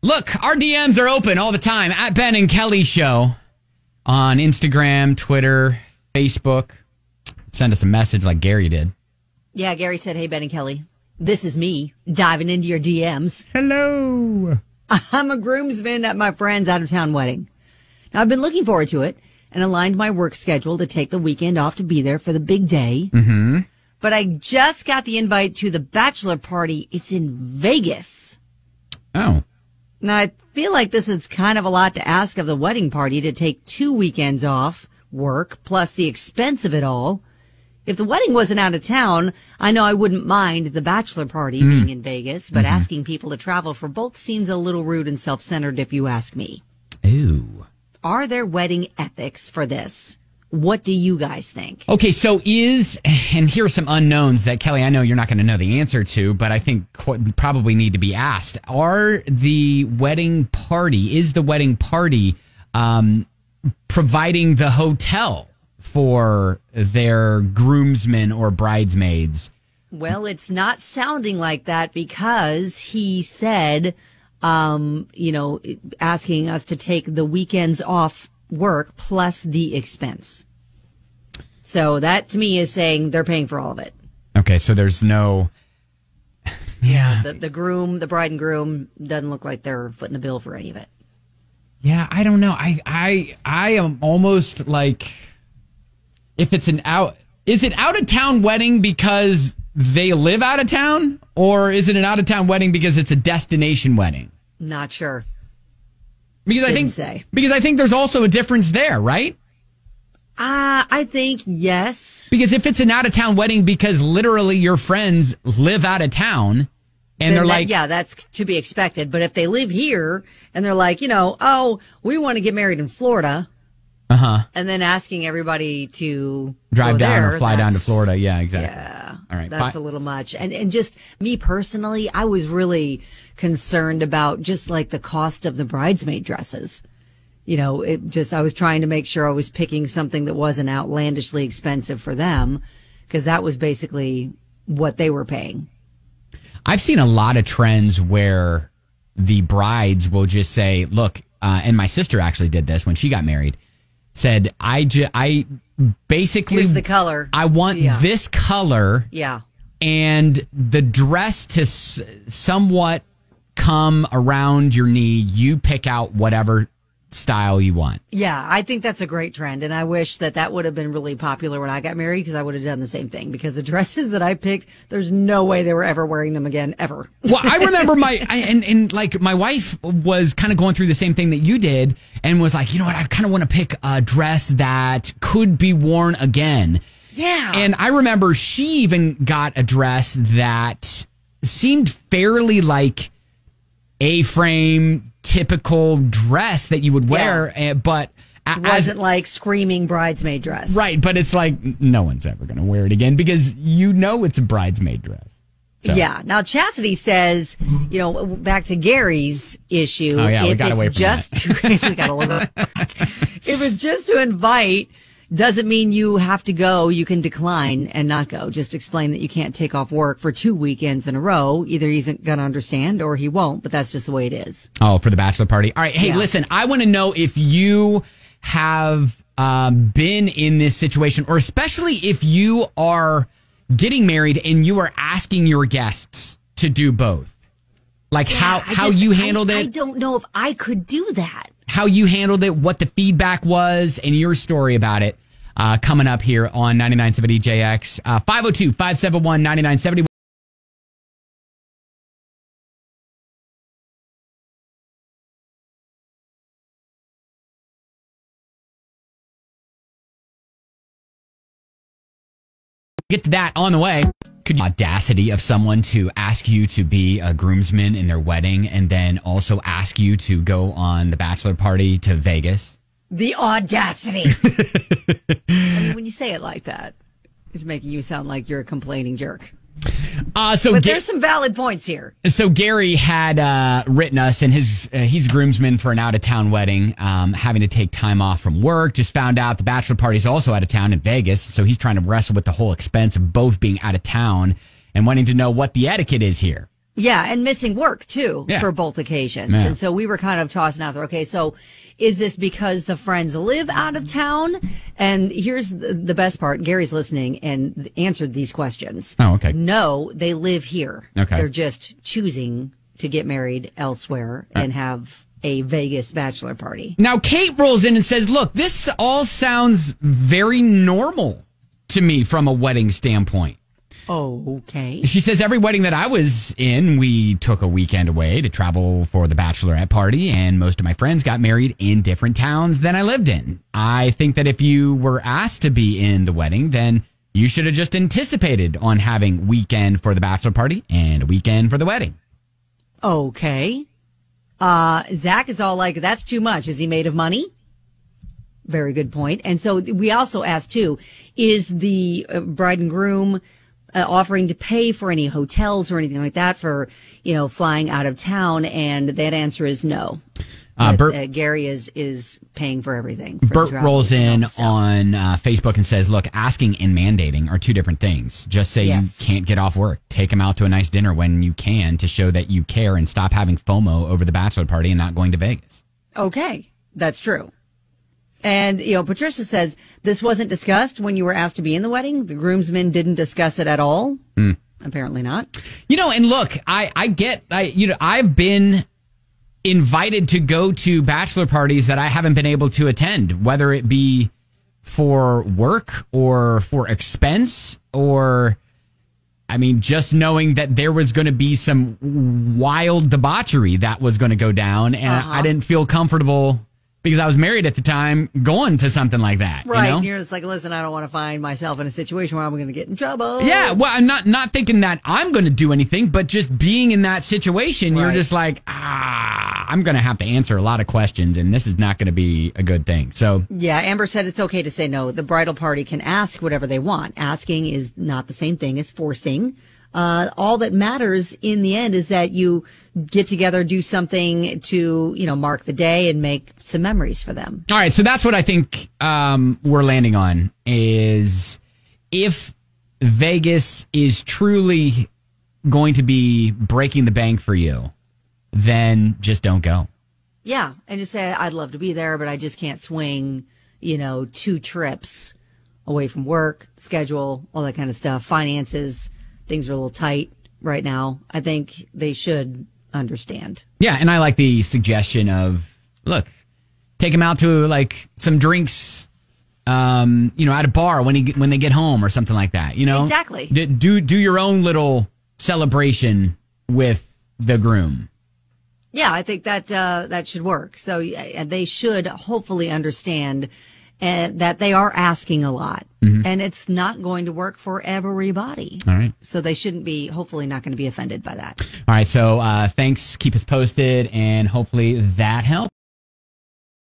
Look, our DMs are open all the time at Ben and Kelly Show on Instagram, Twitter, Facebook. Send us a message like Gary did. Yeah, Gary said, hey, Ben and Kelly, this is me diving into your DMs. Hello. I'm a groomsman at my friend's out-of-town wedding. Now, I've been looking forward to it and aligned my work schedule to take the weekend off to be there for the big day. Mm-hmm. But I just got the invite to the bachelor party. It's in Vegas. Oh. Now, I feel like this is kind of a lot to ask of the wedding party to take 2 weekends off work, plus the expense of it all. If the wedding wasn't out of town, I know I wouldn't mind the bachelor party being in Vegas, but asking people to travel for both seems a little rude and self-centered if you ask me. Ooh. Are there wedding ethics for this? What do you guys think? Okay, so and here are some unknowns that, Kelly, I know you're not going to know the answer to, but I think probably need to be asked. Is the wedding party providing the hotel for their groomsmen or bridesmaids? Well, it's not sounding like that because he said, asking us to take the weekends off work plus the expense. So that to me is saying they're paying for all of it. Okay, so there's no... Yeah. The bride and groom doesn't look like they're footing the bill for any of it. Yeah, I don't know. I am almost like... If it's is it out of town wedding because they live out of town, or is it an out of town wedding because it's a destination wedding? Not sure. Because I think there's also a difference there, right? I think yes. Because if it's an out of town wedding because literally your friends live out of town and they're like, yeah, that's to be expected. But if they live here and they're like, we want to get married in Florida. And then asking everybody to drive down or fly down to Florida. Yeah, exactly. Yeah. All right. That's a little much. And just me personally, I was really concerned about just like the cost of the bridesmaid dresses. I was trying to make sure I was picking something that wasn't outlandishly expensive for them because that was basically what they were paying. I've seen a lot of trends where the brides will just say, look, and my sister actually did this when she got married. Said, I basically... Here's the color. I want this color. Yeah. And the dress to somewhat come around your knee. You pick out whatever style you want. Yeah, I think that's a great trend. And I wish that would have been really popular when I got married because I would have done the same thing. Because the dresses that I picked, there's no way they were ever wearing them again, ever. Well, I remember my wife was kind of going through the same thing that you did and was like, you know what, I kind of want to pick a dress that could be worn again. Yeah. And I remember she even got a dress that seemed fairly like A-frame, typical dress that you would wear, but it wasn't like screaming bridesmaid dress. Right, but it's like no one's ever going to wear it again because it's a bridesmaid dress. So. Yeah. Now, Chastity says, back to Gary's issue. Oh, yeah, we got away from that. We got a little. If it's just to invite, doesn't mean you have to go. You can decline and not go. Just explain that you can't take off work for 2 weekends in a row. Either he's going to understand or he won't, but that's just the way it is. Oh, for the bachelor party. All right. Hey, listen, I want to know if you have been in this situation, or especially if you are getting married and you are asking your guests to do both. Like how you handled it. I don't know if I could do that. How you handled it, what the feedback was, and your story about it coming up here on 99.7 EJX. 502-571-9970. Get to that on the way. Could you audacity of someone to ask you to be a groomsman in their wedding and then also ask you to go on the bachelor party to Vegas? The audacity. I mean, when you say it like that, it's making you sound like you're a complaining jerk. But there's some valid points here. So Gary had written us, and he's a groomsman for an out-of-town wedding, having to take time off from work. Just found out the bachelor party's also out of town in Vegas, so he's trying to wrestle with the whole expense of both being out of town and wanting to know what the etiquette is here. Yeah, and missing work, too, for both occasions. Yeah. And so we were kind of tossing out there, okay, so is this because the friends live out of town? And here's the best part. Gary's listening and answered these questions. Oh, okay. No, they live here. Okay. They're just choosing to get married elsewhere and have a Vegas bachelor party. Now, Kate rolls in and says, look, this all sounds very normal to me from a wedding standpoint. Oh, okay. She says every wedding that I was in, we took a weekend away to travel for the bachelorette party, and most of my friends got married in different towns than I lived in. I think that if you were asked to be in the wedding, then you should have just anticipated on having weekend for the bachelor party and a weekend for the wedding. Okay. Zach is all like, that's too much. Is he made of money? Very good point. And so we also asked, too, is the bride and groom offering to pay for any hotels or anything like that for, flying out of town? And that answer is no. Gary is paying for everything. Bert rolls in on Facebook and says, look, asking and mandating are two different things. Just say you can't get off work. Take them out to a nice dinner when you can to show that you care and stop having FOMO over the bachelor party and not going to Vegas. Okay, that's true. And, Patricia says this wasn't discussed when you were asked to be in the wedding. The groomsmen didn't discuss it at all. Apparently not. And look, I've been invited to go to bachelor parties that I haven't been able to attend, whether it be for work or for expense or, just knowing that there was going to be some wild debauchery that was going to go down. And I didn't feel comfortable because I was married at the time going to something like that. Right. You're just like, listen, I don't want to find myself in a situation where I'm going to get in trouble. Yeah. Well, I'm not thinking that I'm going to do anything, but just being in that situation, you're just like, I'm going to have to answer a lot of questions, and this is not going to be a good thing. So, yeah, Amber said it's okay to say no. The bridal party can ask whatever they want. Asking is not the same thing as forcing. All that matters in the end is that you get together, do something to, mark the day and make some memories for them. All right. So that's what I think we're landing on is if Vegas is truly going to be breaking the bank for you, then just don't go. Yeah. And just say, I'd love to be there, but I just can't swing, 2 trips away from work, schedule, all that kind of stuff. Finances, things are a little tight right now. I think they should understand. Yeah. And I like the suggestion of, look, take them out to like some drinks, at a bar when they get home or something like that, Exactly. Do your own little celebration with the groom. Yeah, I think that should work. So they should hopefully understand that they are asking a lot, and it's not going to work for everybody. All right. So they shouldn't be, hopefully not going to be offended by that. All right. So thanks. Keep us posted, and hopefully that helps.